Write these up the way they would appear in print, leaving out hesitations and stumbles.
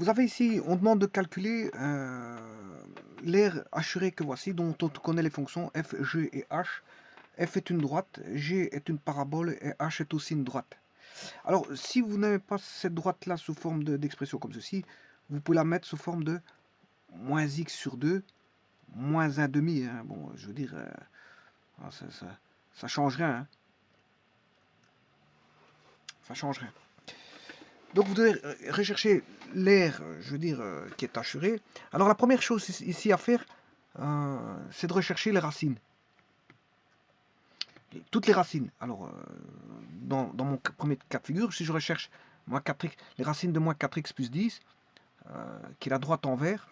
Vous avez ici, on demande de calculer l'aire assurée que voici, dont on connaît les fonctions f, g et h. F est une droite, g est une parabole et h est aussi une droite. Alors, si vous n'avez pas cette droite-là sous forme d'expression comme ceci, vous pouvez la mettre sous forme de moins x sur 2, moins 1 demi. Hein. Bon, je veux dire, ça change rien. Hein. Ça change rien. Donc vous devez rechercher l'aire, je veux dire, qui est assurée. Alors la première chose ici à faire, c'est de rechercher les racines. Toutes les racines. Alors, dans mon premier cas de figure, si je recherche moins 4x, les racines de moins 4x plus 10, qui est la droite en vert,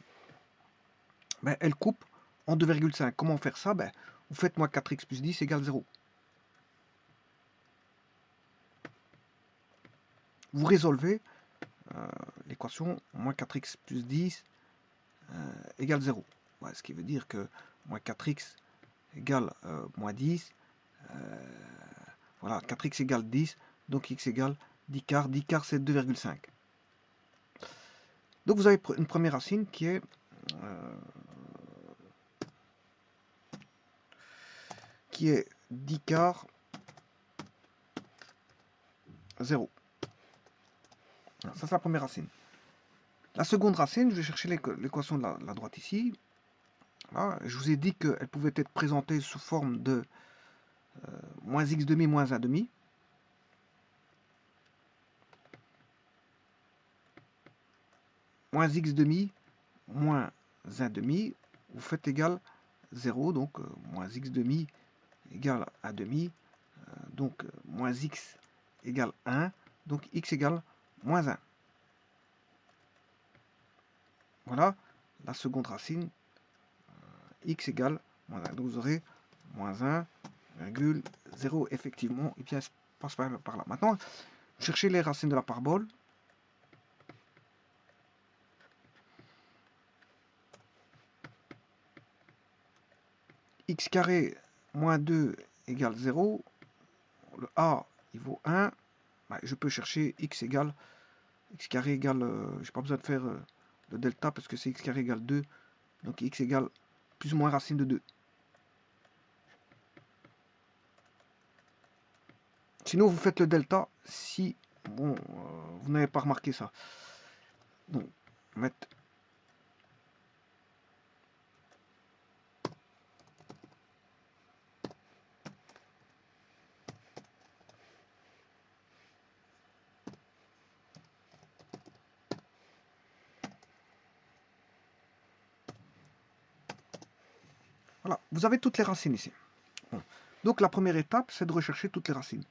ben, elle coupe en 2,5. Comment faire ça? Ben, vous faites moins 4x plus 10 égale 0. Vous résolvez l'équation moins 4x plus 10 égale 0. Ouais, ce qui veut dire que moins 4x égale moins 10. Voilà, 4x égale 10, donc x égale 10 quarts. 10 quarts, c'est 2,5. Donc vous avez une première racine qui est qui est 10 quarts 0. Ça, c'est la première racine. La seconde racine, je vais chercher l'équation de la droite ici. Voilà. Je vous ai dit qu'elle pouvait être présentée sous forme de moins x demi moins 1 demi. Moins x demi moins 1 demi, vous faites égal 0, donc moins x demi égale 1 demi, donc moins x égale 1, donc x égale moins 1. Voilà la seconde racine, x égale moins 1. Donc vous aurez moins 1,0, effectivement, et bien passe par là. Maintenant, cherchez les racines de la parabole. X carré moins 2 égale 0. Le a, il vaut 1. Ben, je peux chercher x égale x carré égale, je n'ai pas besoin de faire le delta parce que c'est x carré égale 2. Donc x égale plus ou moins racine de 2. Sinon, vous faites le delta si bon, vous n'avez pas remarqué ça. Donc, mettre voilà, vous avez toutes les racines ici. Bon. Donc la première étape, c'est de rechercher toutes les racines.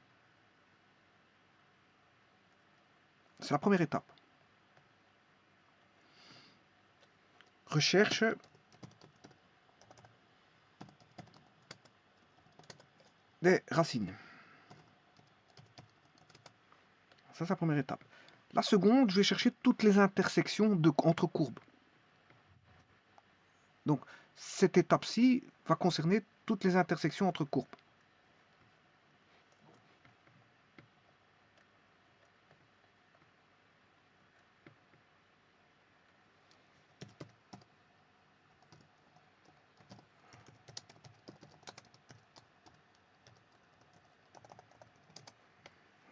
C'est la première étape. Recherche des racines. Ça, c'est la première étape. La seconde, je vais chercher toutes les intersections entre courbes. Donc, cette étape-ci va concerner toutes les intersections entre courbes.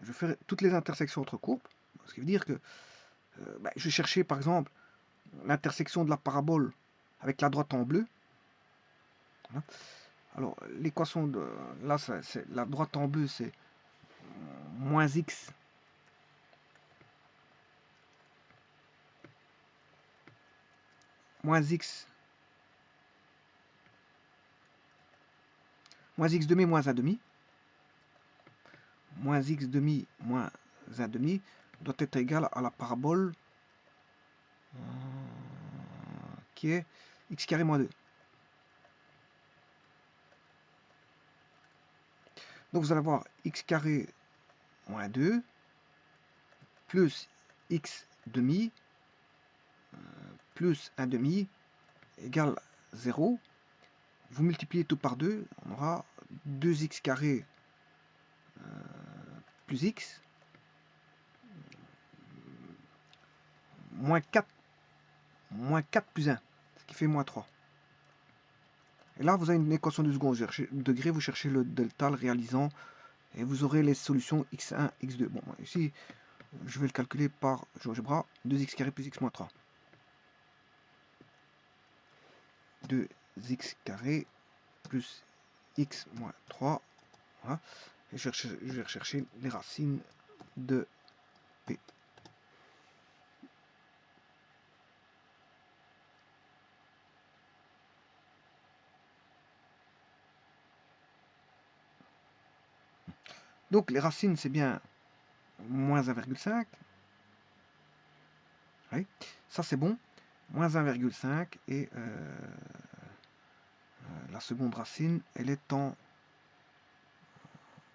Je ferai toutes les intersections entre courbes, ce qui veut dire que je vais chercher par exemple l'intersection de la parabole avec la droite en bleu. Voilà. Alors l'équation de là, c'est la droite en bleu, c'est moins x moins x demi moins 1 demi. Moins x demi moins 1 demi doit être égal à la parabole qui est x carré moins 2. Donc vous allez avoir x carré moins 2 plus x demi plus 1 demi égale 0. Vous multipliez tout par 2, on aura 2x carré plus x moins 4 moins 4 plus 1, ce qui fait moins 3. Et là, vous avez une équation du second degré, vous cherchez le delta, le réalisant, et vous aurez les solutions x1, x2. Bon, ici, je vais le calculer par GeoGebra, 2x carré plus x moins 3. 2x carré plus x moins 3. Voilà. Et je vais rechercher les racines de p. Donc les racines, c'est bien moins 1,5. Oui, ça c'est bon. Moins 1,5 et la seconde racine, elle est en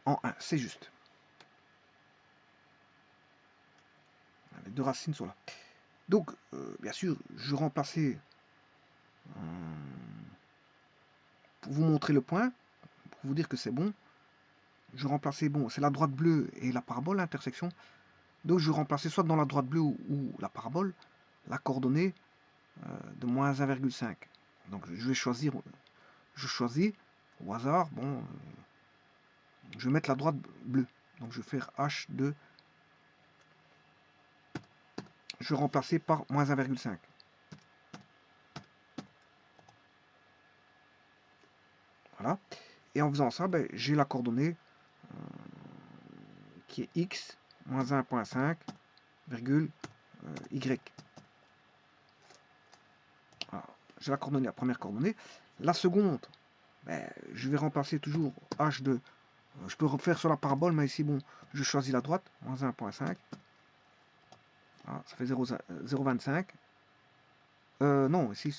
1. C'est juste. Les deux racines sont là. Donc, bien sûr, je remplaçais, pour vous montrer le point, pour vous dire que c'est bon, je remplaçais, bon, c'est la droite bleue et la parabole, l'intersection. Donc, je remplaçais soit dans la droite bleue ou la parabole, la coordonnée de moins 1,5. Donc, je choisis au hasard, bon, je vais mettre la droite bleue. Donc, je vais faire H de, je vais remplacer par moins 1,5. Voilà. Et en faisant ça, ben, j'ai la coordonnée qui est x moins 1,5 virgule y. Voilà. J'ai la coordonnée, la première coordonnée. La seconde, ben, je vais remplacer toujours h de... je peux refaire sur la parabole, mais ici, bon, je choisis la droite, moins 1,5. Voilà, ça fait 0,25. Non, ici,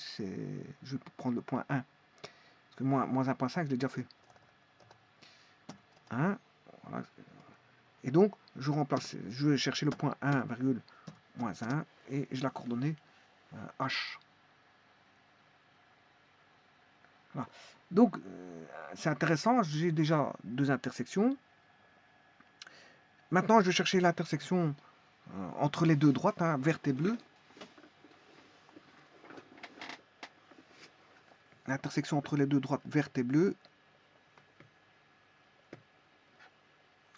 je vais prendre le point 1. Parce que moins 1,5, je l'ai déjà fait. 1. Voilà. Et donc, je vais chercher le point 1, moins 1, et je la coordonnée h. Voilà. Donc, c'est intéressant, j'ai déjà deux intersections. Maintenant, je vais chercher l'intersection entre les deux droites, hein, verte et bleue. L'intersection entre les deux droites verte et bleue.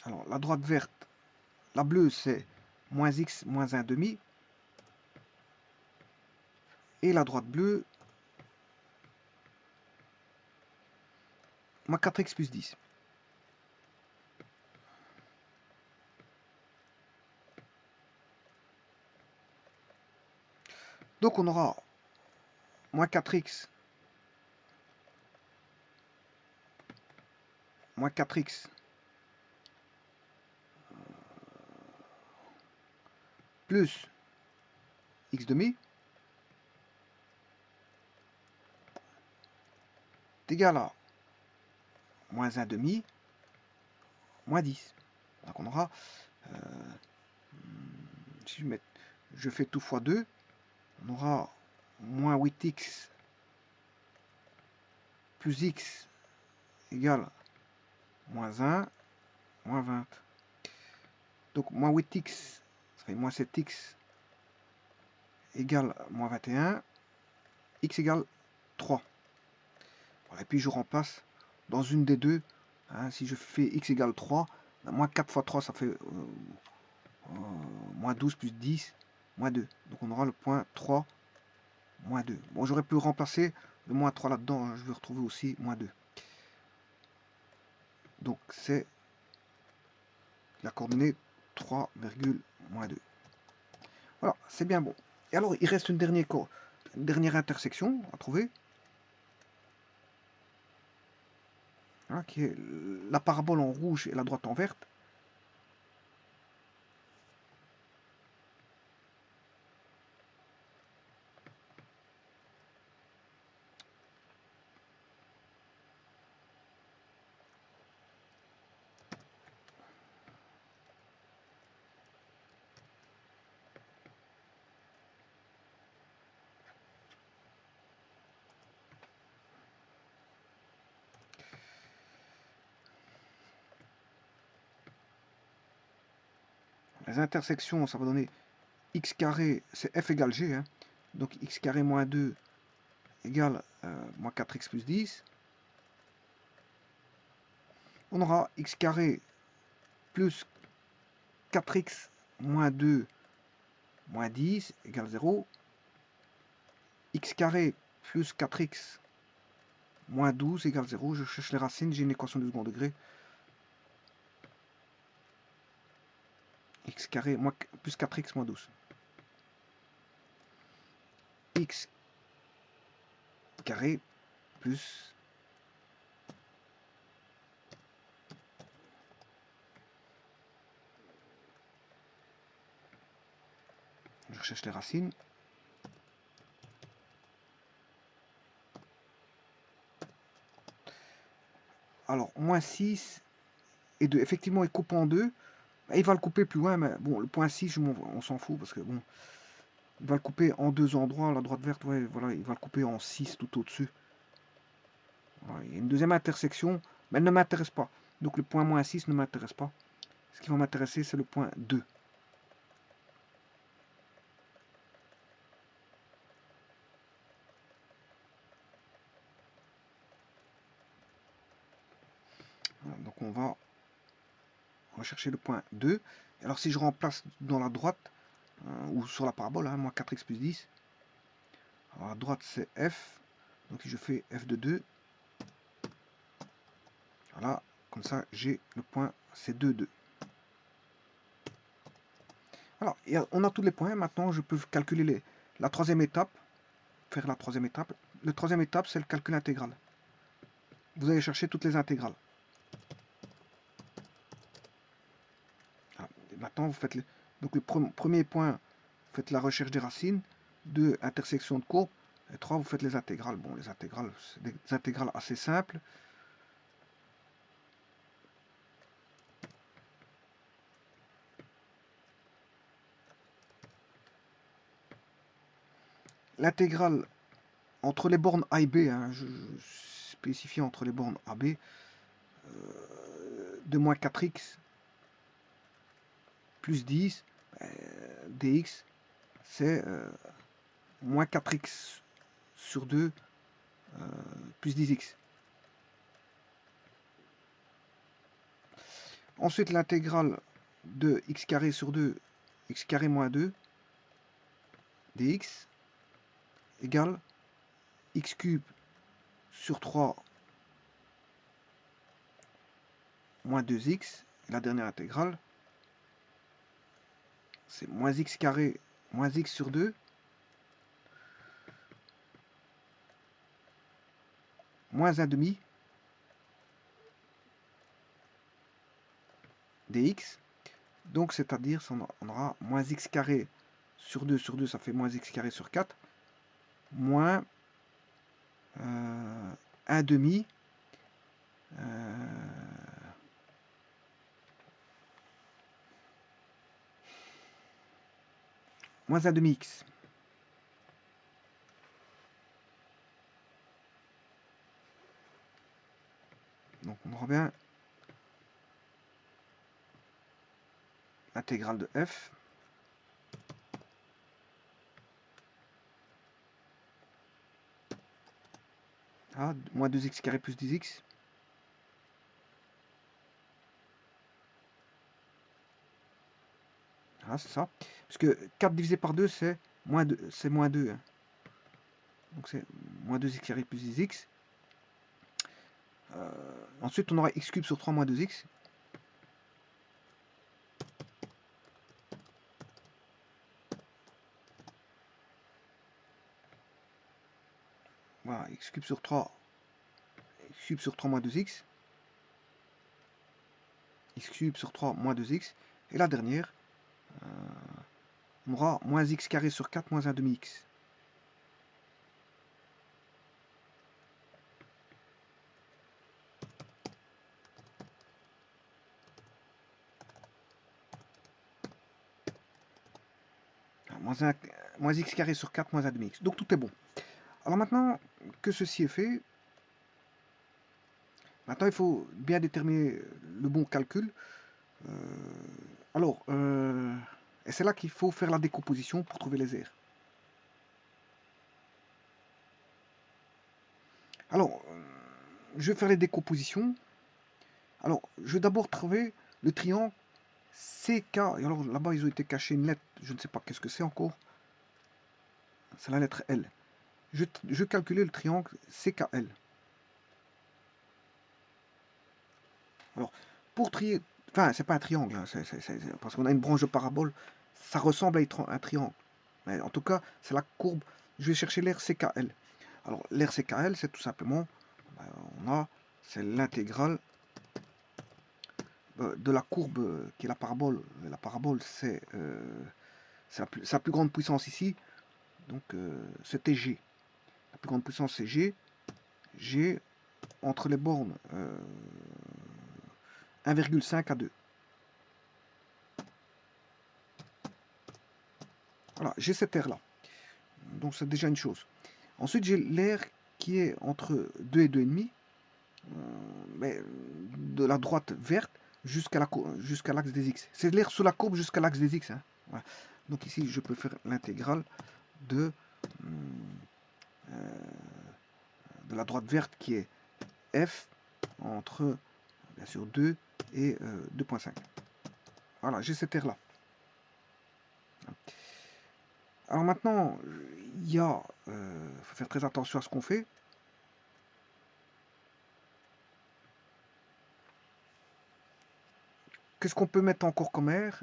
Alors, la droite verte, la bleue, c'est moins x moins 1 demi. Et la droite bleue, moins 4x plus 10. Donc, on aura moins 4x plus x demi est égal à moins 1 demi moins 10. Donc on aura, si je fais tout fois 2, on aura moins 8x plus x égale moins 1, moins 20. Donc moins 8x, ça fait moins 7x égale moins 21, x égale 3. Voilà, et puis je remplace dans une des deux. Hein, si je fais x égale 3, ben moins 4 fois 3, ça fait moins 12 plus 10, moins 2. Donc on aura le point 3, moins 2. Bon, j'aurais pu remplacer le moins 3 là-dedans, hein, je vais retrouver aussi moins 2. Donc c'est la coordonnée 3, moins 2. Voilà, c'est bien bon. Et alors, il reste une dernière intersection à trouver. Hein, qui est la parabole en rouge et la droite en verte. Les intersections, ça va donner x carré, c'est f égale g. Hein. Donc x carré moins 2 égale moins 4x plus 10. On aura x carré plus 4x moins 2 moins 10 égale 0. X carré plus 4x moins 12 égale 0. Je cherche les racines, j'ai une équation de second degré. X carré plus 4x moins 12. X carré plus je recherche les racines. Alors, moins 6 et 2. Effectivement, il coupe en deux. Il va le couper plus loin, mais bon, le point 6, on s'en fout parce que bon, il va le couper en deux endroits. La droite verte, ouais, voilà, il va le couper en 6 tout au-dessus. Voilà, il y a une deuxième intersection, mais elle ne m'intéresse pas. Donc le point moins 6 ne m'intéresse pas. Ce qui va m'intéresser, c'est le point 2. Voilà, donc on va rechercher le point 2. Alors si je remplace dans la droite, ou sur la parabole, hein, moins 4x plus 10, alors à droite c'est f, donc si je fais f de 2, voilà, comme ça j'ai le point C2, 2. Alors, on a tous les points, maintenant je peux calculer la troisième étape, faire la troisième étape. La troisième étape c'est le calcul intégral. Vous allez chercher toutes les intégrales. Maintenant, vous faites donc le premier point, vous faites la recherche des racines. 2, intersection de courbes. Et 3, vous faites les intégrales. Bon, les intégrales, c'est des intégrales assez simples. L'intégrale entre les bornes A et B, hein, je spécifie entre les bornes A et B, de moins 4x plus 10 dx, c'est moins 4x sur 2 plus 10x. Ensuite, l'intégrale de x carré sur 2, x carré moins 2, dx, égale x cube sur 3 moins 2x. Et la dernière intégrale, c'est moins x carré moins x sur 2 moins 1 demi dx. Donc, c'est-à-dire, on aura moins x carré sur 2, ça fait moins x carré sur 4, moins 1 demi moins 1 demi x. Donc, on aura bien l'intégrale de f moins 2x carré plus 10x. C'est ça. Parce que 4 divisé par 2, c'est moins 2. C'est moins 2 hein. Donc c'est moins 2x carré plus 10x. Ensuite, on aura x cube sur 3 moins 2x. Voilà, x cube sur 3 moins 2x. X cube sur 3 moins 2x. Et la dernière, on aura moins x carré sur 4 moins 1 demi x. Moins x carré sur 4 moins 1 demi x. Donc tout est bon. Alors maintenant que ceci est fait, maintenant il faut bien déterminer le bon calcul. Et c'est là qu'il faut faire la décomposition pour trouver les aires. Alors, je vais faire les décompositions. Alors, je vais d'abord trouver le triangle CK. Et alors, là-bas, ils ont été cachés une lettre. Je ne sais pas qu'est-ce que c'est encore. C'est la lettre L. Je vais calculer le triangle CKL. Alors, pour trier... Enfin, c'est pas un triangle, hein, parce qu'on a une branche de parabole. Ça ressemble à être un triangle. Mais en tout cas, c'est la courbe. Je vais chercher l'RCKL. Alors, l'RCKL, c'est tout simplement... c'est l'intégrale de la courbe qui est la parabole. La parabole, c'est sa plus grande puissance ici. Donc, c'était G. La plus grande puissance, c'est G. G entre les bornes 1,5 à 2. Voilà, j'ai cette aire-là. Donc, c'est déjà une chose. Ensuite, j'ai l'aire qui est entre 2 et 2,5. Mais de la droite verte jusqu'à l'axe des X. C'est l'air sur la courbe jusqu'à l'axe des X. Hein. Voilà. Donc ici, je peux faire l'intégrale de la droite verte qui est F entre, bien sûr, 2 et 2,5. Voilà, j'ai cette aire-là. Alors maintenant, il y a... faut faire très attention à ce qu'on fait. Qu'est-ce qu'on peut mettre encore comme air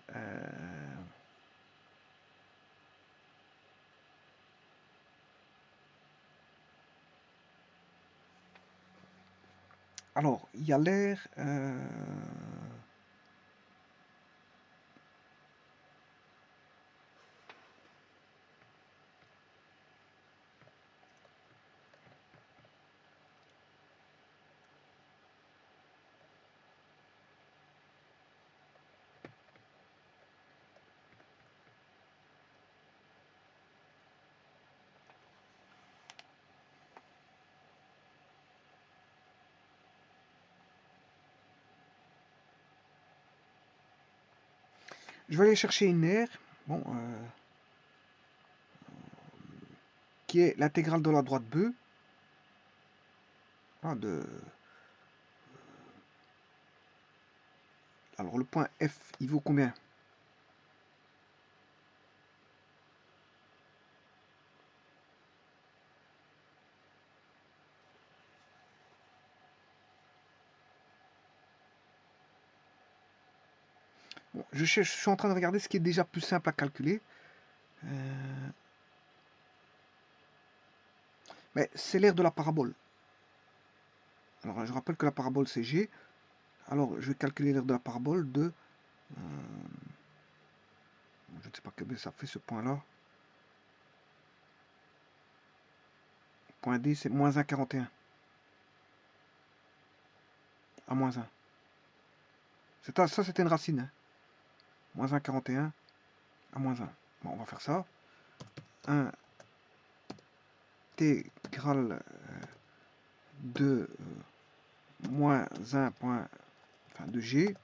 Alors, il y a l'air... je vais aller chercher une aire. Bon, qui est l'intégrale de la droite B. Voilà, alors le point F, il vaut combien? Bon, je suis en train de regarder ce qui est déjà plus simple à calculer. Mais c'est l'aire de la parabole. Alors je rappelle que la parabole c'est G. Alors je vais calculer l'aire de la parabole de... je ne sais pas quel ça fait ce point-là. Point D c'est moins 1,41. À moins 1. Ça c'était une racine. Hein. Moins 1,41 à moins 1. Bon, on va faire ça. Intégrale de moins 1 point, enfin de G,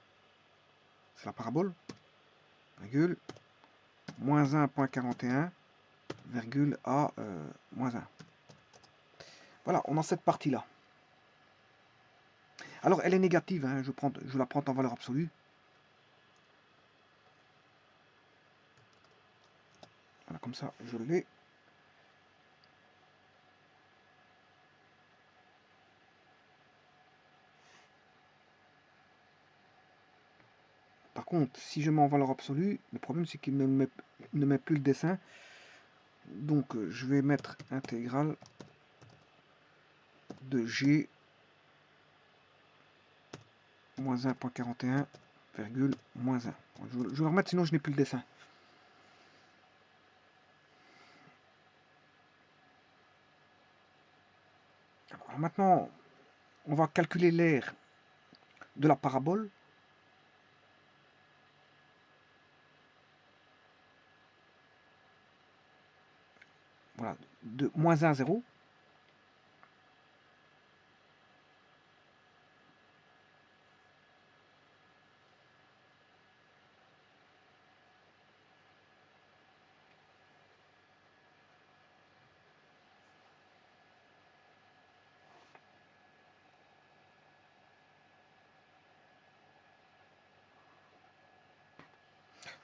c'est la parabole, virgule, moins 1,41, virgule à moins 1. Voilà, on a cette partie-là. Alors, elle est négative, hein, je la prends en valeur absolue. Voilà, comme ça, je l'ai. Par contre, si je mets en valeur absolue, le problème c'est qu'il ne met plus le dessin. Donc, je vais mettre intégrale de G moins 1,41, virgule moins 1. Je vais le remettre, sinon je n'ai plus le dessin. Alors maintenant, on va calculer l'aire de la parabole. Voilà, de moins 1 à 0.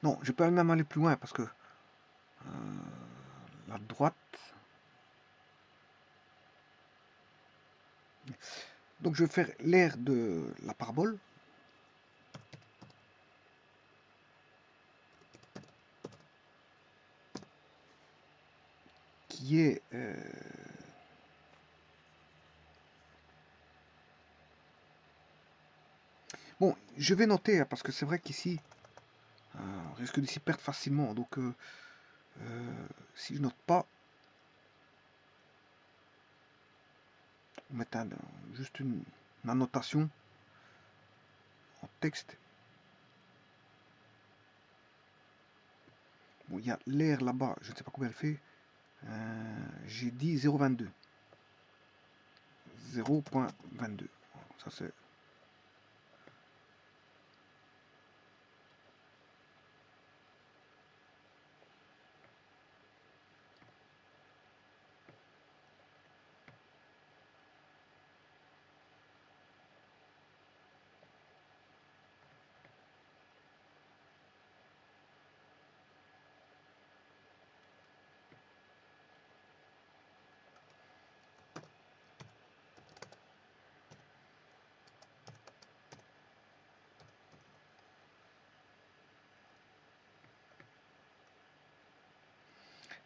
Non, je peux même aller plus loin parce que la droite. Donc je vais faire l'aire de la parabole. Qui est bon, je vais noter parce que c'est vrai qu'ici on risque de s'y perdre facilement. Donc si je note pas, on met juste une annotation en texte. Bon, il y a l'air là-bas, je ne sais pas combien elle fait. J'ai dit 0,22. 0,22. Ça c'est.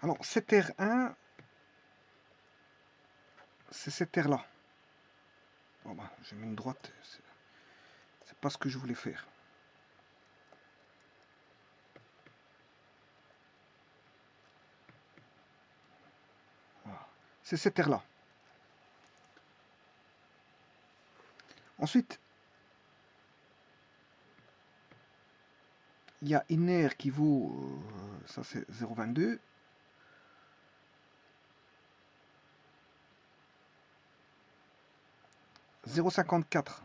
Alors, cet R1, c'est cette air-là. Bon, bah, j'ai mis une droite. C'est pas ce que je voulais faire. Voilà. C'est cette air-là. Ensuite, il y a une aire qui vaut, ça c'est 0,22. 0,54.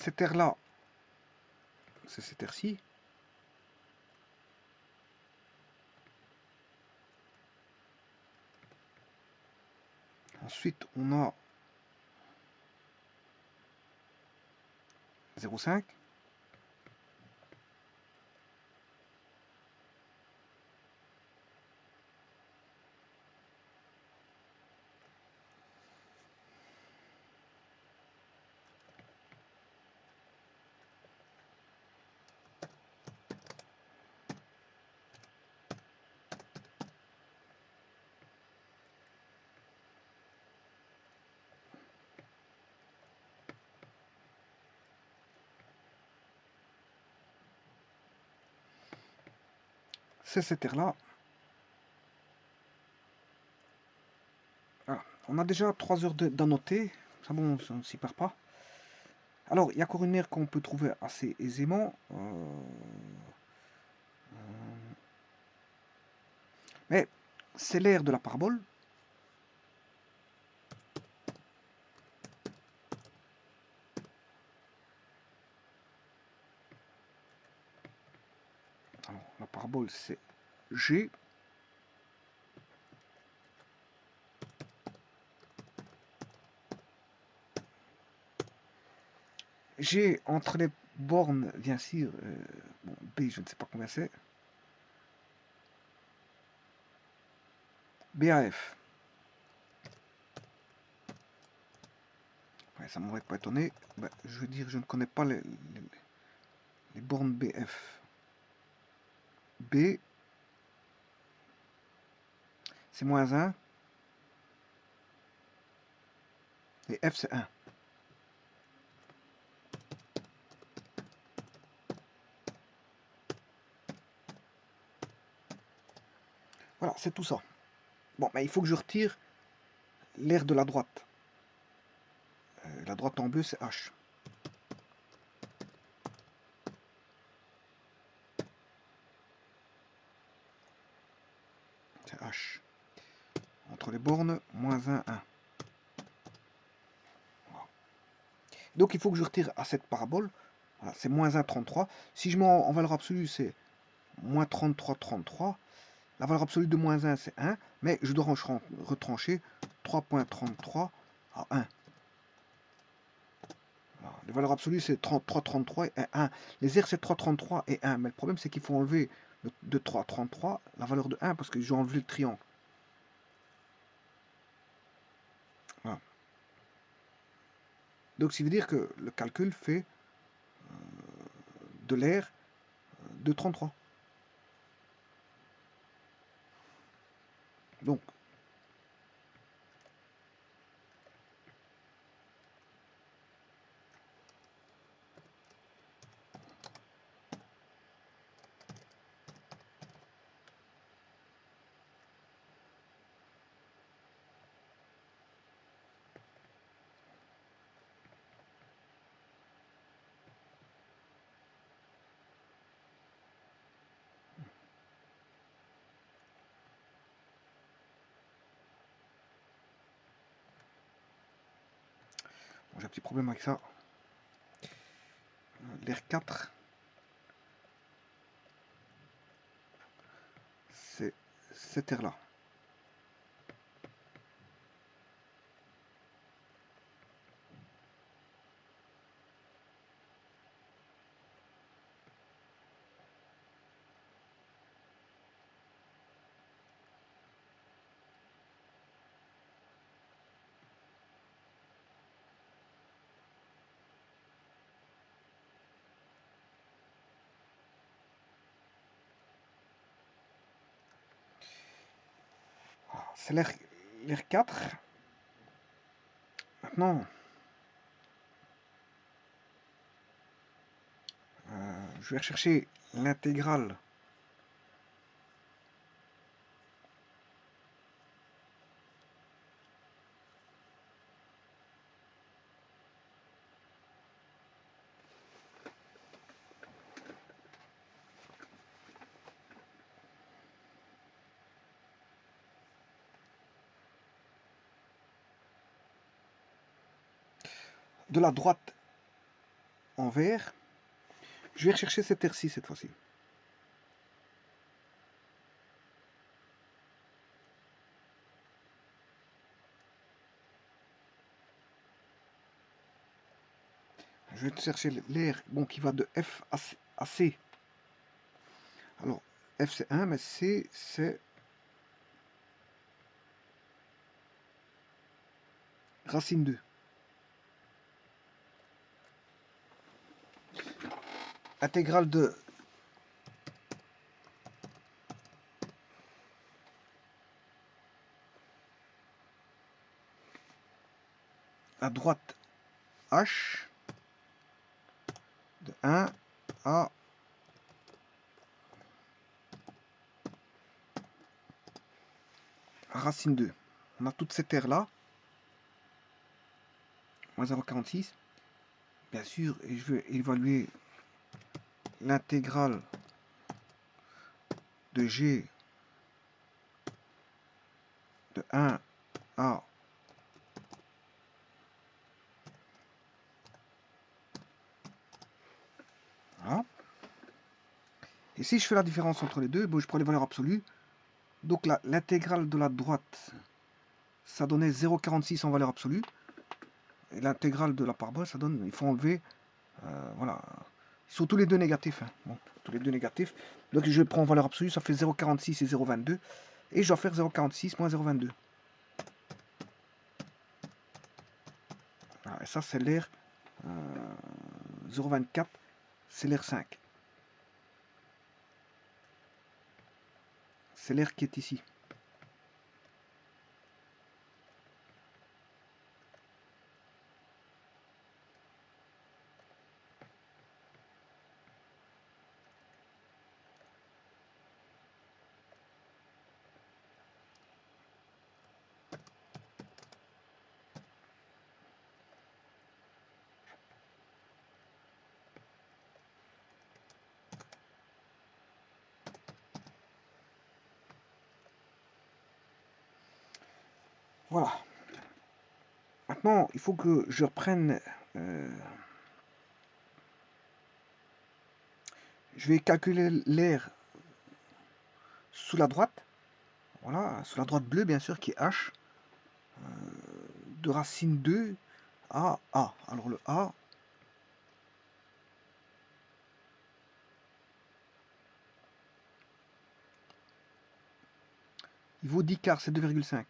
Cette aire-là, c'est cette aire-ci. Ensuite, on a 0,5. C'est cette aire-là. Voilà. On a déjà 3 heures d'annoter. Ça bon, on ne s'y perd pas. Alors, il y a encore une aire qu'on peut trouver assez aisément. Mais c'est l'aire de la parabole. Alors, la parabole, c'est G. G entre les bornes, bien sûr. Bon, B, je ne sais pas combien c'est. BAF. Ouais, ça m'aurait pas étonné. Bah, je veux dire, je ne connais pas les bornes BF. B, c'est moins 1. Et F, c'est 1. Voilà. c'est tout ça. Bon, mais il faut que je retire l'air de la droite. La droite en bleu, c'est H. C'est H. Entre les bornes, moins 1, 1. Donc il faut que je retire à cette parabole. Voilà, c'est moins 1, 33. Si je mets en valeur absolue, c'est moins 33, 33. La valeur absolue de moins 1, c'est 1. Mais je dois retrancher 3.33 à 1. Voilà, les valeurs absolues, c'est 33, 33 et 1. Les R, c'est 3, 33 et 1. Mais le problème, c'est qu'il faut enlever de 3, 33 la valeur de 1 parce que j'ai enlevé le triangle. Voilà. Donc, ça veut dire que le calcul fait de l'air de 33. Donc, j'ai un petit problème avec ça. L'air 4, c'est cet air-là. C'est l'air 4. Maintenant, je vais rechercher l'intégrale de la droite en vert. Je vais rechercher cet R6 cette fois-ci. Je vais chercher l'air bon, qui va de F à C. Alors, F c'est 1, mais C c'est racine 2. Intégrale de à droite H de 1 à racine 2. On a toute cette aire là. Moins 0,46. Bien sûr, et je vais évaluer l'intégrale de G de 1 à voilà. Et si je fais la différence entre les deux, bon, je prends les valeurs absolues. Donc l'intégrale de la droite, ça donnait 0,46 en valeur absolue. Et l'intégrale de la parabole, ça donne, il faut enlever, voilà, ils sont tous les deux négatifs. Hein. Bon, tous les deux négatifs. Donc je prends en valeur absolue, ça fait 0,46 et 0,22. Et je dois faire 0,46 moins 0,22. Voilà, et ça, c'est l'air 0,24, c'est l'air 5. C'est l'air qui est ici. Voilà. Maintenant, il faut que je reprenne... je vais calculer l'aire sous la droite. Voilà, sous la droite bleue, bien sûr, qui est H. De racine 2 à A. Alors le A, il vaut 10 quarts, c'est 2,5.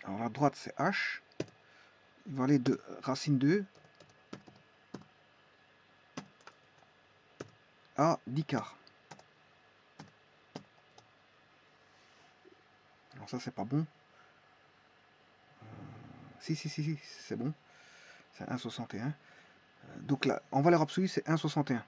Alors la droite, c'est H. Il va aller de racine 2 à 10 quarts. Alors ça, c'est pas bon. Si, c'est bon. C'est 1,61. Donc là, en valeur absolue, c'est 1,61.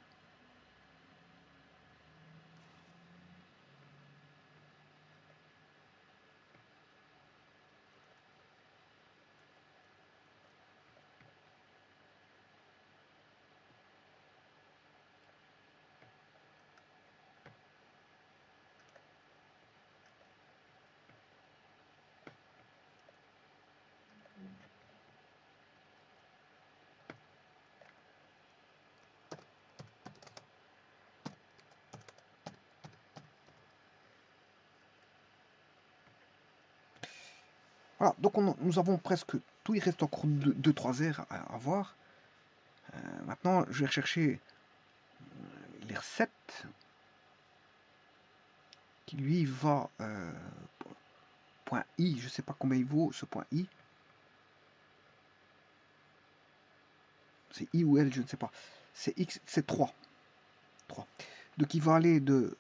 Voilà, donc nous avons presque tout. Il reste encore 2-3 aires à voir. Maintenant, je vais rechercher l'air 7 qui lui va point I. Je ne sais pas combien il vaut ce point I. C'est I ou L, je ne sais pas. C'est X, c'est 3. Donc il va aller de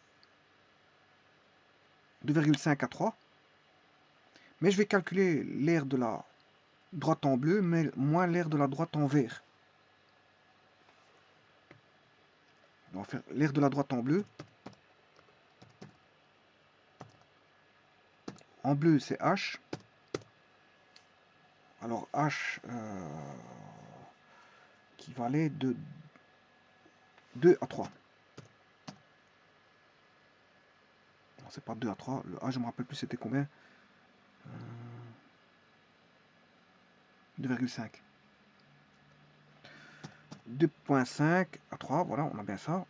2,5 à 3. Mais je vais calculer l'aire de la droite en bleu, mais moins l'aire de la droite en vert. On va faire l'aire de la droite en bleu. En bleu, c'est H. Alors H qui va aller de 2 à 3. Non, c'est pas 2 à 3. Le H, je ne me rappelle plus c'était combien. 2,5. 2,5 à 3, voilà, on a bien ça.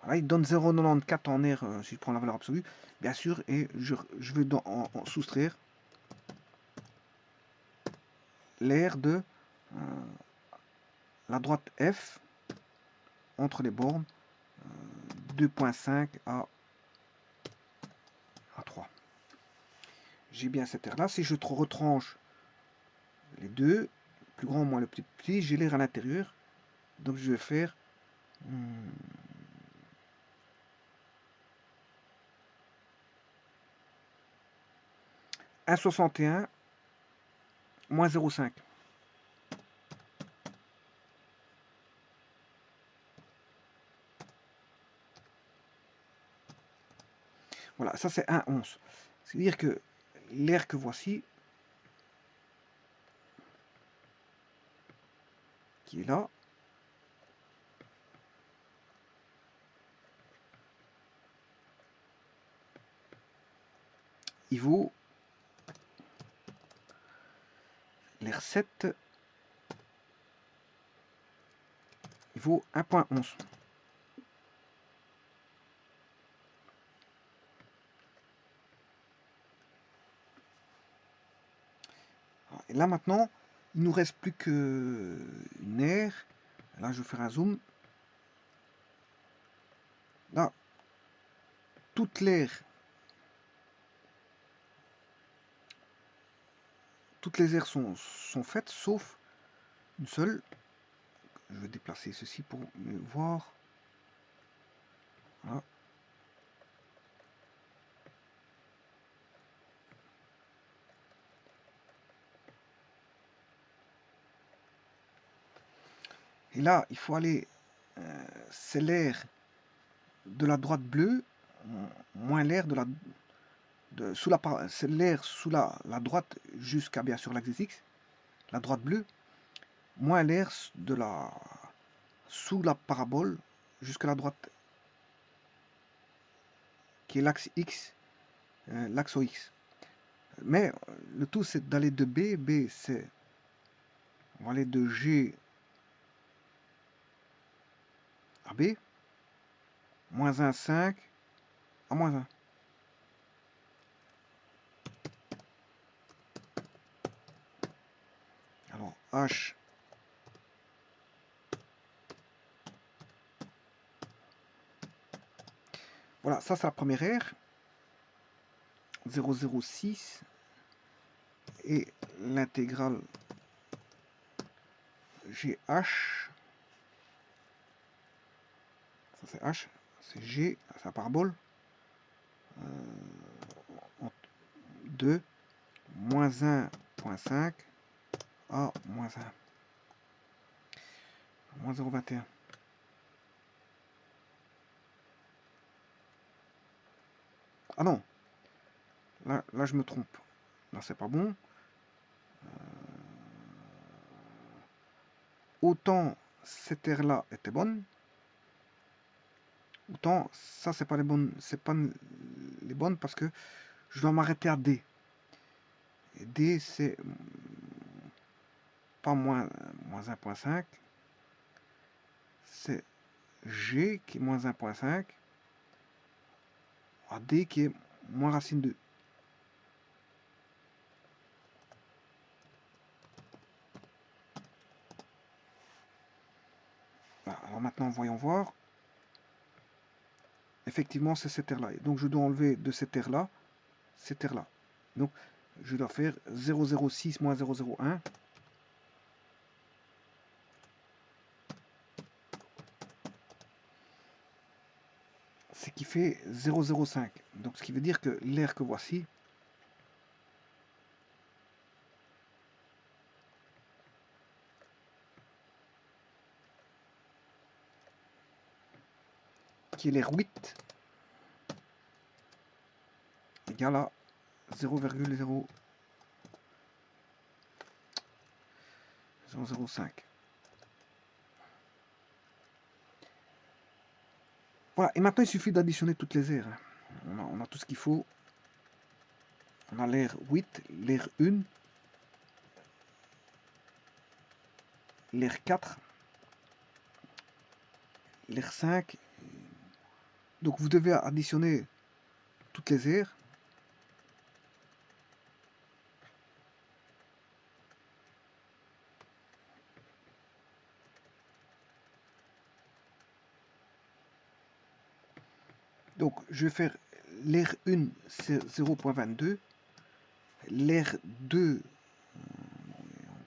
Voilà, il donne 0,94 en air si je prends la valeur absolue, bien sûr, et je vais en soustraire l'air de la droite F entre les bornes 2,5 à 3. J'ai bien cette air là. Si je retranche les deux, le plus grand moins le plus petit, j'ai l'air à l'intérieur. Donc je vais faire 1,61 moins 0,5. Voilà, ça c'est 1,11. C'est-à-dire que l'air que voici, qui est là, il vaut l'air 7, il vaut 1,11. Et là maintenant, il nous reste plus qu'une aire. Là, je vais faire un zoom. Là, toute l'air, toutes les aires sont faites, sauf une seule. Je vais déplacer ceci pour mieux voir. Voilà. Et là, il faut aller, c'est l'air de la droite bleue, moins l'air de la c'est l'air sous la droite jusqu'à bien sûr l'axe X, la droite bleue, moins l'air de la sous la parabole jusqu'à la droite qui est l'axe X, l'axe OX. Mais le tout, c'est d'aller de B. B, c'est... On va aller de G à B. Moins 1, 5 à moins 1. Alors, H... Voilà, ça c'est la première aire. 0,06. Et l'intégrale GH. Ça c'est H. C'est G. C'est la parabole. 2. Moins 1,5 à moins 1. Moins 0,21. Ah non. Là, je me trompe. Là, c'est pas bon. Autant cette aire-là était bonne, autant ça, c'est pas les bonnes. C'est pas les bonnes parce que je dois m'arrêter à D. Et D, c'est pas moins 1,5. C'est G qui est moins 1,5 à D qui est moins racine 2. Voilà, alors maintenant, voyons voir. Effectivement, c'est cette aire-là. Donc, je dois enlever de cette aire-là, cette aire-là. Donc, je dois faire 0,06 moins 0,01. Ce qui fait 0,05. Donc, ce qui veut dire que l'aire que voici, qui est l'aire 8, égale à 0,005. Voilà, et maintenant il suffit d'additionner toutes les aires. On a tout ce qu'il faut. On a l'aire 8, l'aire 1, l'aire 4, l'aire 5. Donc vous devez additionner toutes les aires. Donc je vais faire l'aire 1, c'est 0,22. L'aire 2, on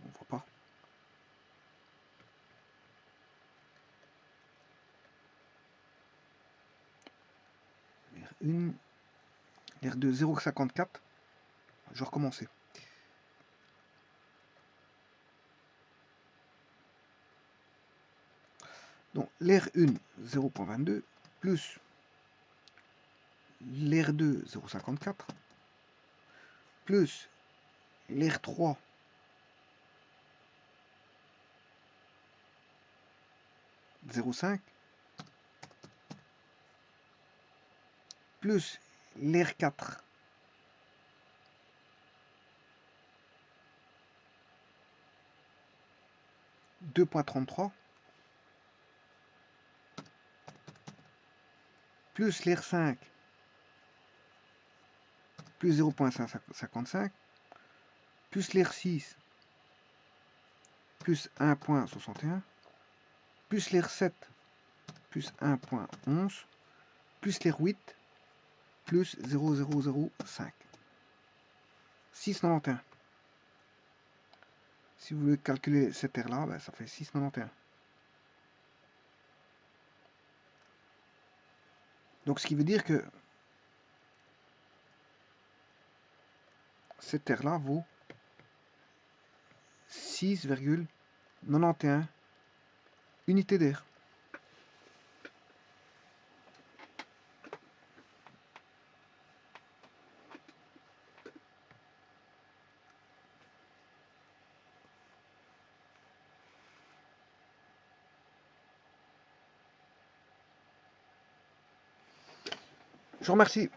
voit pas. L'aire 1, l'aire 2, 0,54. Je vais recommencer. Donc l'aire 1, 0,22, plus l'aire 2, 0,54, plus l'aire 3, 0,5, plus l'aire 4, 2,33, plus l'aire 5, plus 0,55, plus l'aire 6, plus 1,61, plus l'aire 7, plus 1,11, plus l'aire 8, plus 0,005. 6,91. Si vous voulez calculer cette aire-là, ben, ça fait 6,91. Donc ce qui veut dire que cette aire-là vaut 6,91 unités d'air. Je vous remercie.